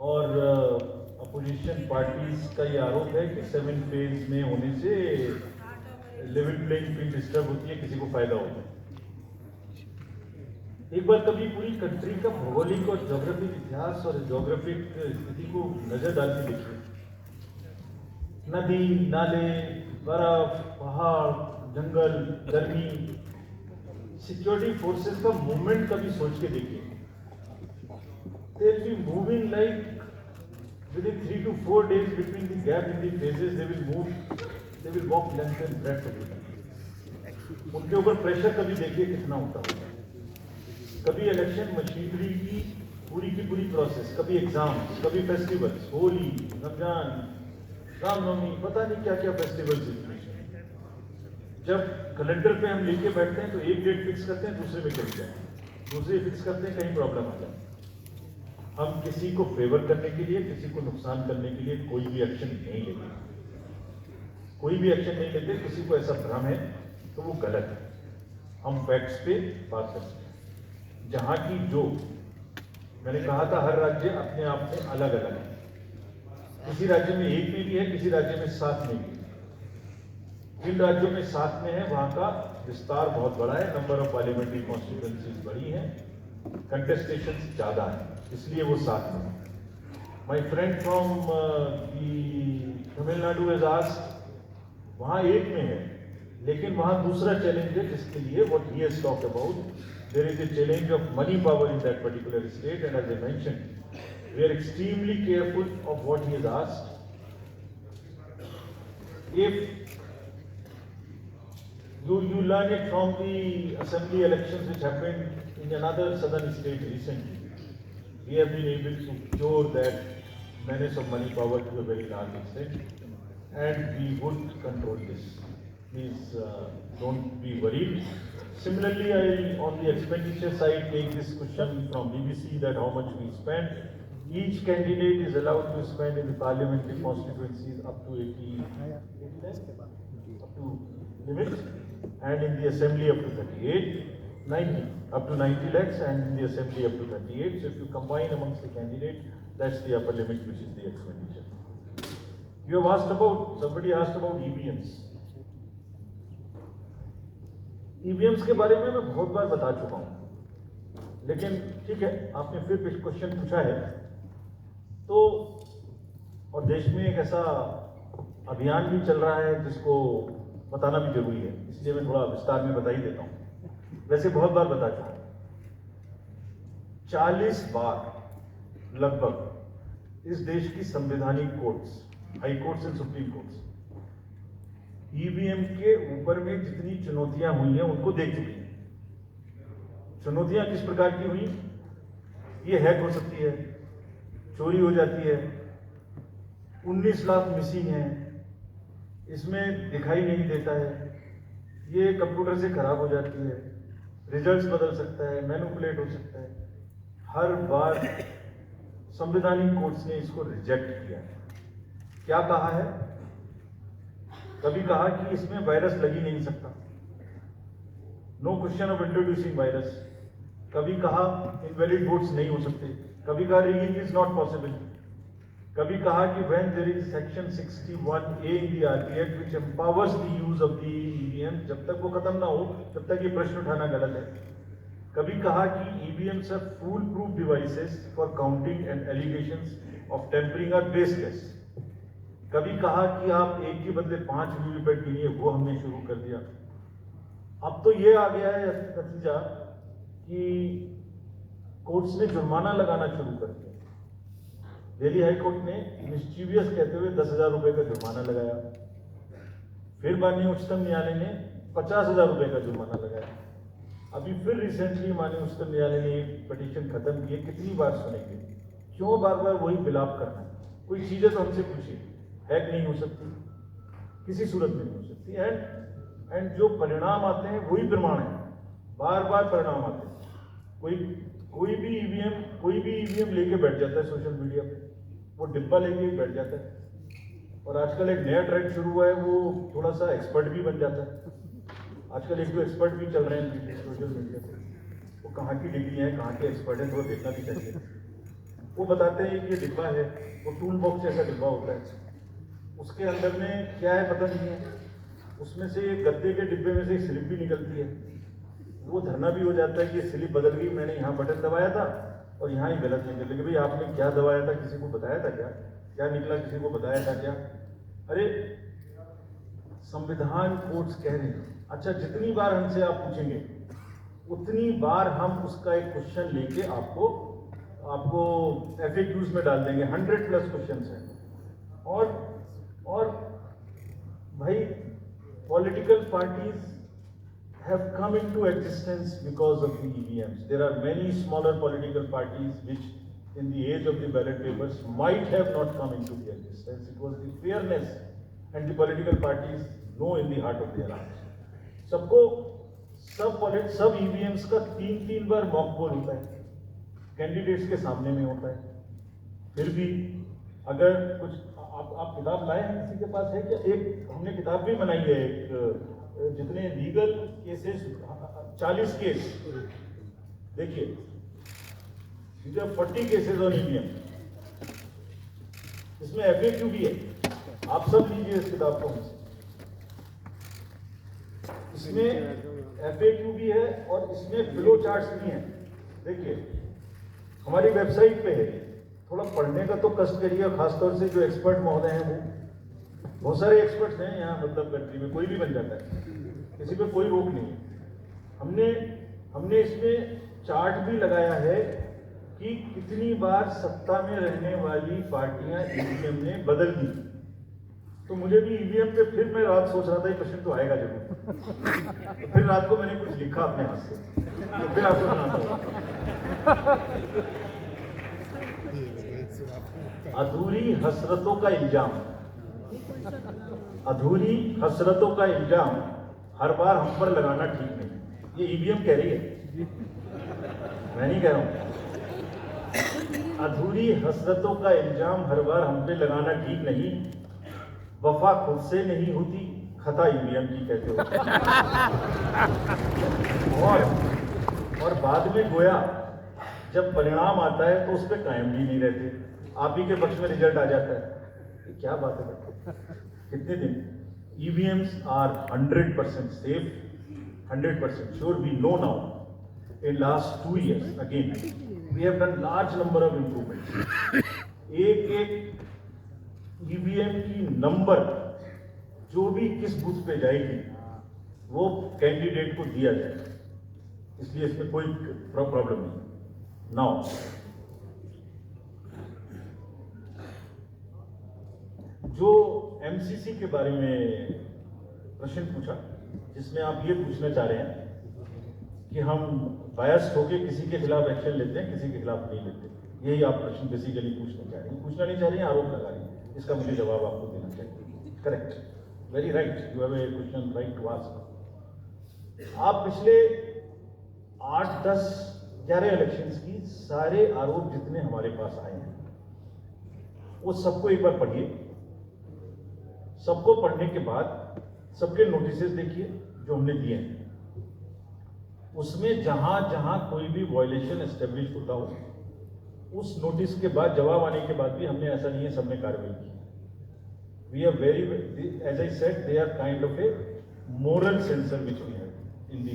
और opposition parties का ये आरोप है कि 7 फेज में होने से लेवल प्लेइंग फील्ड डिस्टर्ब होती है, किसी को फायदा होता है। एक बार कभी पूरी कंट्री का भौगोलिक और ज्योग्राफिक इतिहास और ज्योग्राफिक स्थिति को नजर डाल के देखिए। नदी, नाले, बर्फ, पहाड़, जंगल, गर्मी, सिक्योरिटी फोर्सेस का मूवमेंट कभी सोच के देखिए। They will be moving like within 3 to 4 days between the gap in the phases. They will move, they will walk length and breadth of it. उनके ऊपर प्रेशर कभी देखिए कितना होता होगा। कभी इलेक्शन मशीनरी की पूरी प्रोसेस, कभी एग्जाम्स, कभी फेस्टिवल्स, होली, रमजान, रामनवमी, पता नहीं क्या क्या फेस्टिवल्स। जब कैलेंडर पे हम लेके बैठते हैं तो एक डेट फिक्स करते हैं, दूसरे में चले जाए, दूसरे फिक्स करते हैं, कहीं प्रॉब्लम आ जाए। हम किसी को फेवर करने के लिए, किसी को नुकसान करने के लिए कोई भी एक्शन नहीं लेते, कोई भी एक्शन नहीं लेते। किसी को ऐसा भ्रम है तो वो गलत है। हम फैक्ट्स पे बात करते हैं। जहां की जो मैंने कहा था, हर राज्य अपने आप में अलग अलग है। किसी राज्य में 1 में भी है, किसी राज्य में 7 में भी है। जिन राज्यों में 7 में है वहां का विस्तार बहुत बड़ा है, नंबर ऑफ पार्लियामेंट्री कॉन्स्टिट्यूएंसीज बड़ी है, कंटेस्टेशन ज्यादा है, इसलिए वो 7 में है। My friend from Tamil Nadu has asked, वहां 1 में है, लेकिन वहां दूसरा चैलेंज है जिसके लिए what he has talked about, there is a challenge of money power in that particular state, and as I mentioned, we are extremely careful of what he has asked. If you learn it from the assembly elections which happened in another southern state recently, we have been able to cure that menace of money power to a very large extent, and we would control this. Please don't be worried. Similarly, I on the expenditure side take this question from BBC that how much we spend. Each candidate is allowed to spend in the parliamentary constituencies up to 80 lakhs, up to limit, and in the assembly up to 90, up to 90 lakhs, and in the assembly up to 38. So if you combine amongst the candidates, that's the upper limit, which is the expenditure. You have asked about, somebody asked about EVMs. EVMs के बारे में मैं बहुत बार बता चुका हूं, लेकिन ठीक है, आपने फिर क्वेश्चन पूछा है तो, और देश में एक ऐसा अभियान भी चल रहा है जिसको बताना भी जरूरी है, इसलिए मैं थोड़ा विस्तार में बता ही देता हूं। वैसे बहुत बार बता चुका हूं, 40 बार लगभग इस देश की संवैधानिक courts, high courts and supreme courts EVM के ऊपर में जितनी चुनौतियां हुई हैं उनको देख चुकी हैं। चुनौतियां किस प्रकार की हुई? ये हैक हो सकती है, चोरी हो जाती है, 19 लाख मिसिंग है, इसमें दिखाई नहीं देता है, ये कंप्यूटर से खराब हो जाती है, रिजल्ट्स बदल सकता है, मैनिपुलेट हो सकता है। हर बार संवैधानिक कोर्ट्स ने इसको रिजेक्ट किया। क्या कहा है? कभी कहा कि इसमें वायरस लग ही नहीं सकता, no question of introducing virus. कभी कहा इनवैलिड वोट्स नहीं हो सकते, कभी कहा रिगिंग इज नॉट पॉसिबल, कभी कहा कि when there is section 61A in the RP act which empowers the use of the EVM, जब तक वो खत्म ना हो तब तक ये प्रश्न उठाना गलत है। कभी कहा कि EVMs are fool proof devices for counting and allegations of tampering are baseless. कभी कहा कि आप 1 के बदले 5 वीवीपैट गिनिए, वो हमने शुरू कर दिया। अब तो ये आ गया है नतीजा कि कोर्ट्स ने जुर्माना लगाना शुरू कर दिया। दिल्ली हाई कोर्ट ने मिस्चीवियस कहते हुए 10,000 रुपए का जुर्माना लगाया, फिर माननीय उच्चतम न्यायालय ने 50,000 रुपए का जुर्माना लगाया। अभी फिर रिसेंटली माननीय उच्चतम न्यायालय ने पिटीशन खत्म किए। कितनी बार सुनेंगे? क्यों बार बार वही विलाप करना? कोई चीजें तो हमसे पूछिए। हैक नहीं हो सकती, किसी सूरत में नहीं हो सकती, एंड जो परिणाम आते हैं वही प्रमाण है, बार बार परिणाम आते हैं। कोई भी ईवीएम लेके बैठ जाता है सोशल मीडिया पे, वो डिब्बा लेके बैठ जाता है। और आजकल एक नया ट्रेंड शुरू हुआ है, वो थोड़ा सा एक्सपर्ट भी बन जाता है। आजकल 1-2 एक्सपर्ट भी चल रहे हैं सोशल मीडिया पे, वो कहाँ की डिग्री है, कहाँ के एक्सपर्ट है, थोड़ा देखना भी चाहिए। वो बताते हैं कि ये डिब्बा है, वो टूल बॉक्स जैसा डिब्बा होता है, उसके अंदर में क्या है पता नहीं है, उसमें से गद्दे के डिब्बे में से एक स्लिप भी निकलती है, वो धरना भी हो जाता है कि ये स्लिप बदल गई, मैंने यहाँ बटन दबाया था और यहाँ ही गलत निकल, लेकिन भाई आपने क्या दबाया था, किसी को बताया था क्या, क्या निकला किसी को बताया था क्या? अरे संविधान कोर्ट्स कह रहे हैं, अच्छा जितनी बार हमसे आप पूछेंगे उतनी बार हम उसका एक क्वेश्चन लेके आपको FAQs में डाल देंगे, 100+ क्वेश्चंस हैं। और भाई political parties have come into existence because of the EVMs. There are many smaller political parties which in the age of the ballot papers might have not come into the existence. It was the fairness and the political parties know in the heart of their hearts. सब EVMs का 3 बार mock poll होता है, candidates के सामने में होता है, फिर भी अगर कुछ आप किताब लाए हैं, किसी के पास है क्या? एक हमने किताब भी बनाई है, एक जितने लीगल केसेस 40 केस, देखिए 40 केसेस ऑन EVM, इसमें FAQ भी है, आप सब लीजिए इस किताब को, इसमें FAQ भी है और इसमें फ्लो चार्ट्स भी हैं। देखिए हमारी वेबसाइट पे है, थोड़ा पढ़ने का तो कष्ट करिए, खासतौर से जो एक्सपर्ट महोदय हैं, वो बहुत सारे एक्सपर्ट्स हैं यहाँ, मतलब कंट्री में कोई भी बन जाता है, किसी पे कोई रोक नहीं है। हमने इसमें चार्ट भी लगाया है कि कितनी बार सत्ता में रहने वाली पार्टियां EVM ने बदल दी। तो मुझे भी EVM पे फिर मैं रात सोच रहा था ये क्वेश्चन तो आएगा जरूर, तो फिर रात को मैंने कुछ लिखा अपने हाथ से, तो फिर आपको सुनाता हूँ। अधूरी हसरतों का इल्जाम, अधूरी हसरतों का इल्जाम हर बार हम पर लगाना ठीक नहीं। ये EVM कह रही है, मैं नहीं कह रहा हूं। अधूरी हसरतों का इल्जाम हर बार हम पे लगाना ठीक नहीं, वफा खुद से नहीं होती, खता EVM की कहते हो। और बाद में गोया जब परिणाम आता है तो उस पर कायम भी नहीं रहते, आप ही के पक्ष में रिजल्ट आ जाता है। ये क्या बात है? कितने दिन? EVMs are 100% safe, 100% sure. We know now. In last 2 years, again, we have done large number of improvements. एक EVM की नंबर जो भी किस बूथ पे जाएगी वो कैंडिडेट को दिया जाएगा, इसलिए इसमें कोई प्रॉब्लम नहीं। नाउ जो MCC के बारे में प्रश्न पूछा, जिसमें आप ये पूछना चाह रहे हैं कि हम बायस्ड होके किसी के खिलाफ एक्शन लेते हैं, किसी के खिलाफ नहीं लेते, यही आप प्रश्न बेसिकली पूछना चाह रहे हैं। पूछना नहीं चाह रहे हैं, आरोप लगा रहे हैं, इसका मुझे जवाब आपको देना चाहिए। Correct, very right, you have a question right to ask. आप पिछले 8, 10, 11 इलेक्शंस की सारे आरोप जितने हमारे पास आए हैं वो सबको एक बार पढ़िए, सबको पढ़ने के बाद सबके नोटिसेस देखिए जो हमने दिए हैं, उसमें जहां जहां कोई भी वायलेशन एस्टेब्लिश होता हो, उस नोटिस के बाद जवाब आने के बाद भी हमने, ऐसा नहीं है सबने कार्रवाई की। We are very, as I said, they are kind of a moral censor which we have in the